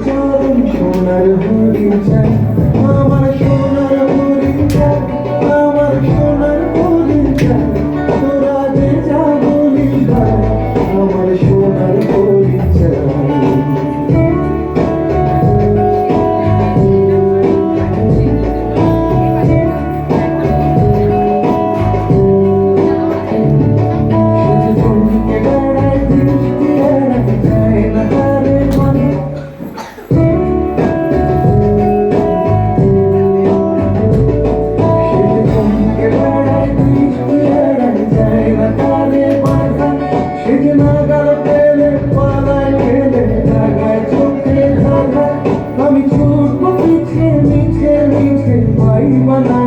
চরণ সোনার হরিণ চাই, আমার সোনার হরিণ চাই, আমার সোনার হরিণ চাই, তোরা যে যা বলিস ভাই, আমার সোনার হরিণ চাই। আমি ছুটবো পিছে মিছে মিছে পাই বানা